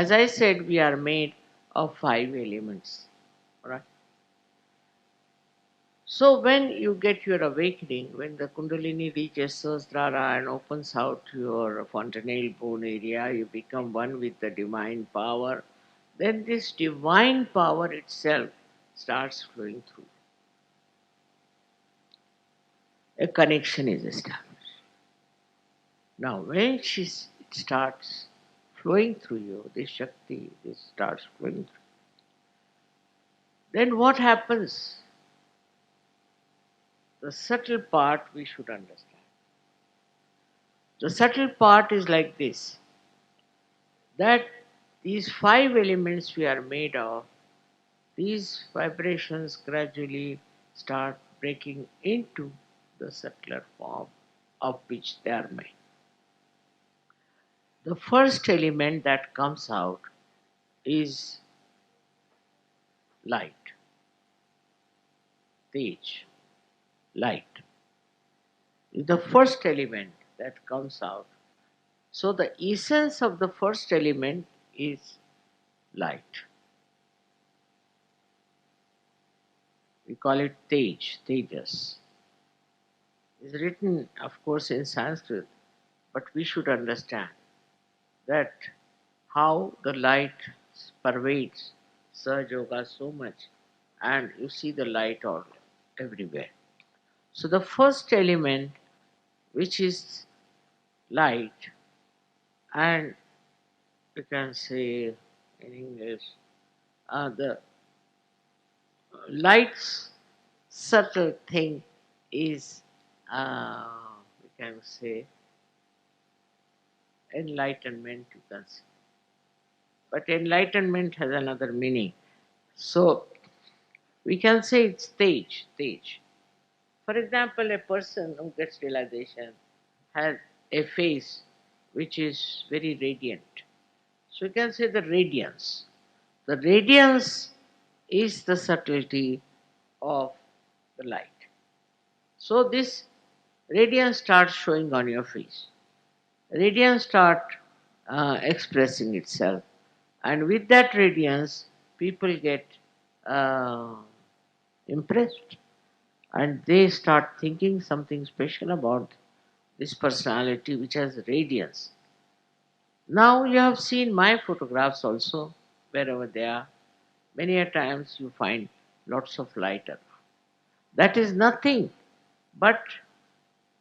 As I said, we are made of 5 elements. Alright. So when you get your awakening, when the Kundalini reaches Sahasrara and opens out your fontanelle bone area, you become one with the divine power. Then this divine power itself starts flowing through. A connection is established. Now, when it starts flowing through you, this Shakti, this starts flowing through, then what happens? The subtle part we should understand. The subtle part is like this, that these 5 elements we are made of, these vibrations gradually start breaking into the subtler form of which they are made. The first element that comes out is light, Tej, light. Is the first element that comes out. So the essence of the first element is light. We call it Tej, Tejas. It's written, of course, in Sanskrit, but we should understand that how the light pervades Sahaja Yoga so much, and you see the light all everywhere. So the first element, which is light, and you can say in English, the light's subtle thing is, we can say, enlightenment, you can say. But enlightenment has another meaning. So we can say it's Tej, Tej. For example, a person who gets realization has a face which is very radiant. So you can say the radiance. The radiance is the subtlety of the light. So this radiance starts showing on your face. Radiance starts expressing itself, and with that radiance, people get uh, impressed, and they start thinking something special about this personality which has radiance. Now you have seen my photographs also, wherever they are. Many a times you find lots of light around. That is nothing but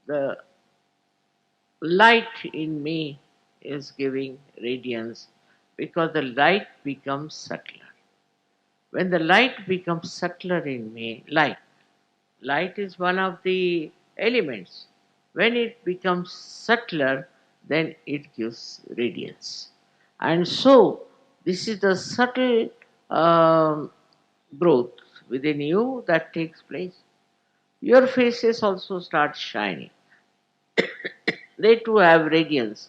the light in me is giving radiance, because the light becomes subtler. When the light becomes subtler in me, light is one of the elements. When it becomes subtler, then it gives radiance. And so, this is the subtle um, growth within you that takes place. Your faces also start shining. They too have radiance,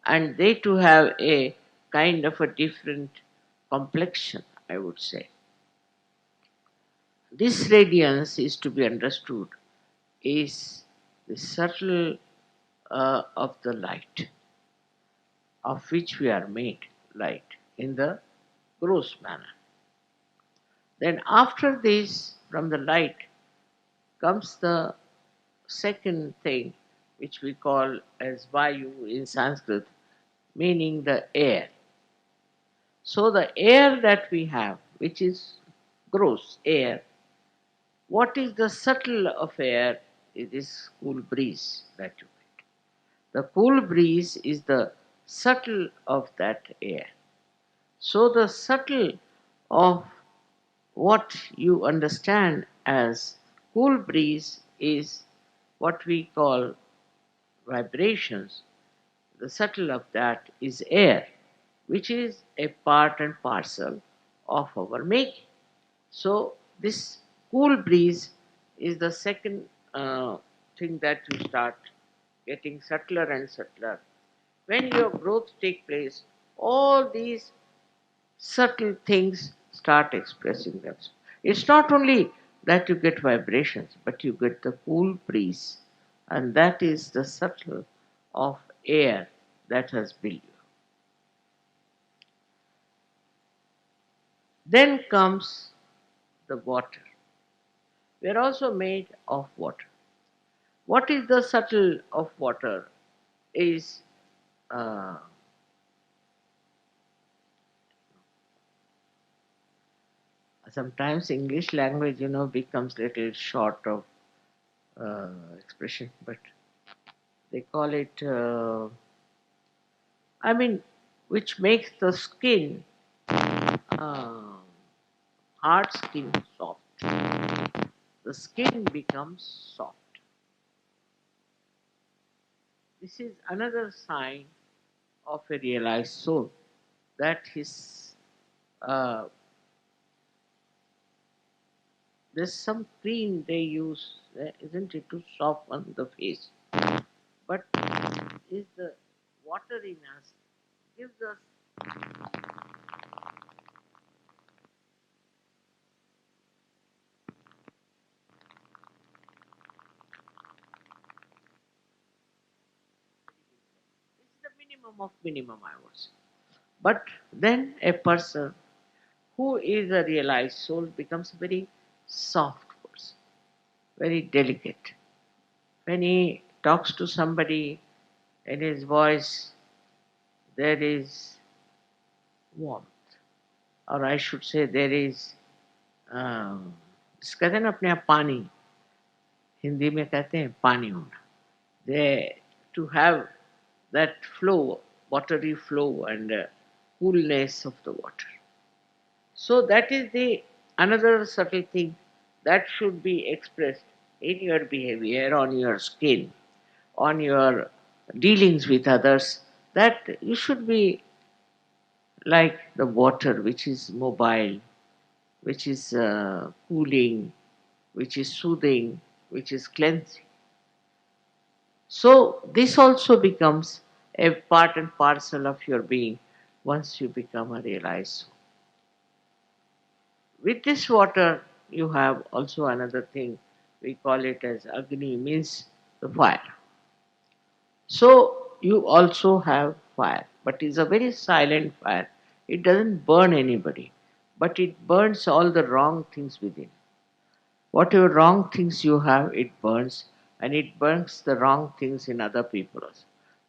and they too have a kind of a different complexion, I would say. This radiance is to be understood is the subtle of the light, of which we are made light in the gross manner. Then, after this, from the light comes the second thing, which we call as Vayu in Sanskrit, meaning the air. So, the air that we have, which is gross air, what is the subtle of air? It is cool breeze that you get. The cool breeze is the subtle of that air. So the subtle of what you understand as cool breeze is what we call vibrations. The subtle of that is air, which is a part and parcel of our making. So this cool breeze is the second thing that you start getting subtler and subtler. When your growth takes place, all these subtle things start expressing themselves. It's not only that you get vibrations, but you get the cool breeze, and that is the subtle of air that has built you. Then comes the water. We are also made of water. What is the subtle of water? Is uh, sometimes English language, becomes little short of expression, but they call it. I mean, which makes the skin, uh, hard skin, soft. The skin becomes soft. This is another sign of a realized soul that his uh, there's some cream they use, isn't it, to soften the face, but is the water in us gives us this is the minimum of minimum, I would say. But then a person who is a realized soul becomes a very soft person, very delicate. When he talks to somebody, in his voice there is warmth, or I should say there is जिसे कहते हैं ना अपने आप पानी, हिंदी में कहते हैं पानी होना. They to have that flow, watery flow and coolness of the water. So that is the another subtle thing that should be expressed in your behavior, on your skin, on your dealings with others. That you should be like the water, which is mobile, which is cooling, which is soothing, which is cleansing. So this also becomes a part and parcel of your being once you become a realized soul. With this water, you have also another thing. We call it as Agni, means the fire. So you also have fire, but it's a very silent fire. It doesn't burn anybody, but it burns all the wrong things within. Whatever wrong things you have, it burns, and it burns the wrong things in other people also.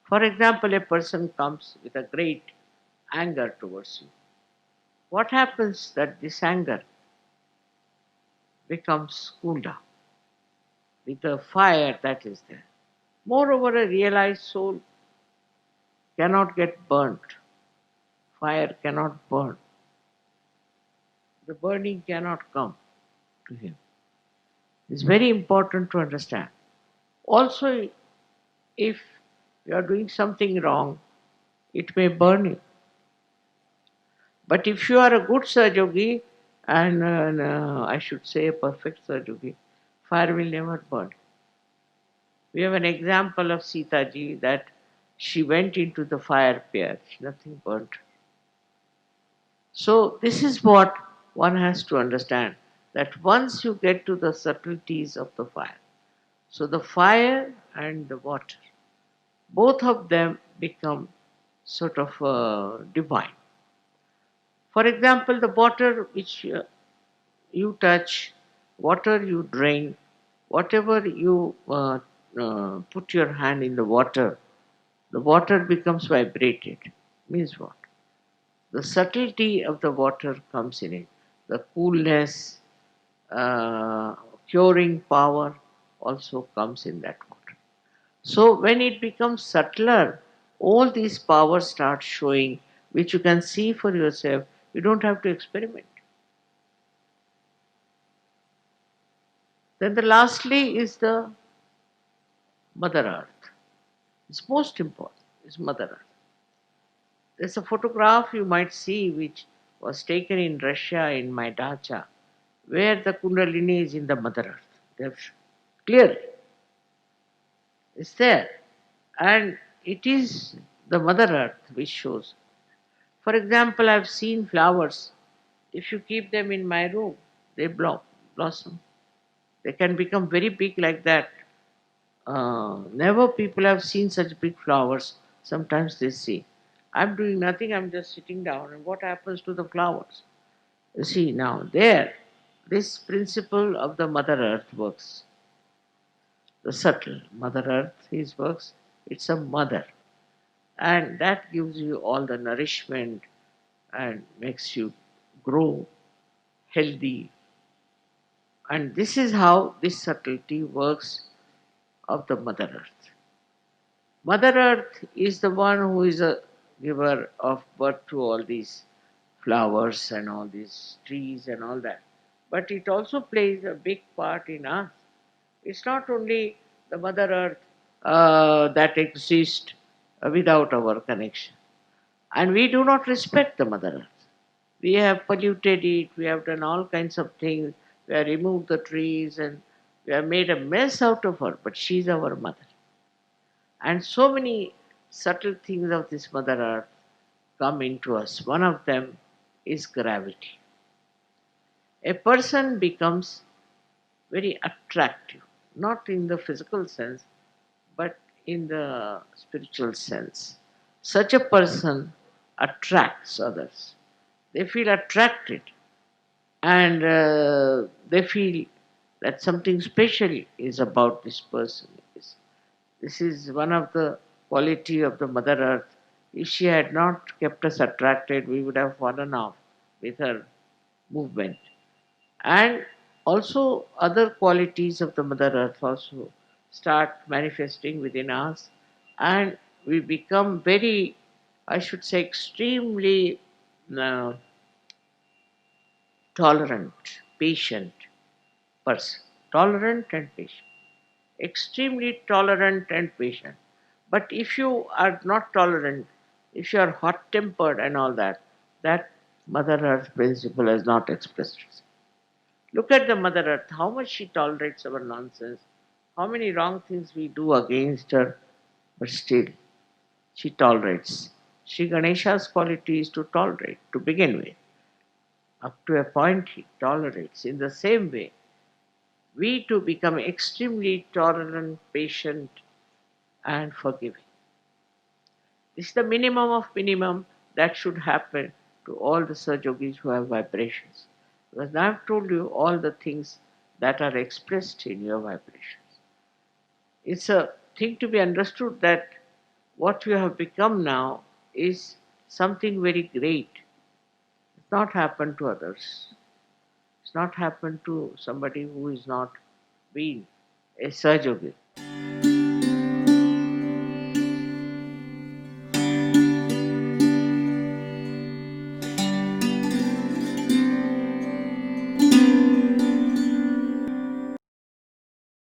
For example, a person comes with a great anger towards you. What happens that this anger becomes cooled down with the fire that is there. Moreover, a realized soul cannot get burnt. Fire cannot burn. The burning cannot come to him. It's very important to understand. Also, if you are doing something wrong, it may burn you. But if you are a good Sahajogi, and I should say a perfect Sahajogi, fire will never burn. We have an example of Sita ji that she went into the fire pit, nothing burnt. So, this is what one has to understand, that once you get to the subtleties of the fire, so the fire and the water, both of them become sort of divine. For example, the water which you touch, water you drink, whatever you put your hand in the water becomes vibrated. Means what? The subtlety of the water comes in it. The coolness, uh, curing power also comes in that water. So when it becomes subtler, all these powers start showing, which you can see for yourself. You don't have to experiment. Then the lastly is the Mother Earth. It's most important. It's Mother Earth. There's a photograph you might see which was taken in Russia in my dacha, where the Kundalini is in the Mother Earth. They've clearly it's there, and it is the Mother Earth which shows. For example, I've seen flowers. If you keep them in my room, they blossom. They can become very big like that. Never people have seen such big flowers. Sometimes they say, I'm doing nothing, I'm just sitting down, and what happens to the flowers? You see, now there, this principle of the Mother Earth works. The subtle Mother Earth is works. It's a mother, and that gives you all the nourishment and makes you grow healthy. And this is how this subtlety works of the Mother Earth. Mother Earth is the one who is a giver of birth to all these flowers and all these trees and all that. But it also plays a big part in us. It's not only the Mother Earth that exists without our connection. And we do not respect the Mother Earth. We have polluted it, we have done all kinds of things, we have removed the trees and we have made a mess out of her, but she's our mother. And so many subtle things of this Mother Earth come into us. One of them is gravity. A person becomes very attractive, not in the physical sense, but in the spiritual sense. Such a person attracts others. They feel attracted and they feel that something special is about this person. This is one of the quality of the Mother Earth. If she had not kept us attracted, we would have fallen off with her movement. And also other qualities of the Mother Earth also start manifesting within us, and we become very, I should say, extremely uh, tolerant, patient person. Tolerant and patient. Extremely tolerant and patient. But if you are not tolerant, if you are hot tempered and all that, that Mother Earth principle has not expressed itself. Look at the Mother Earth, how much she tolerates our nonsense, how many wrong things we do against her, but still she tolerates. Sri Ganesha's quality is to tolerate to begin with. Up to a point, he tolerates. In the same way, we too become extremely tolerant, patient, and forgiving. This is the minimum of minimum that should happen to all the Sahajogis who have vibrations. Because now I've told you all the things that are expressed in your vibrations. It's a thing to be understood that what you have become now is something very great. It's not happened to others. It's not happened to somebody who is not been a Sahajogi.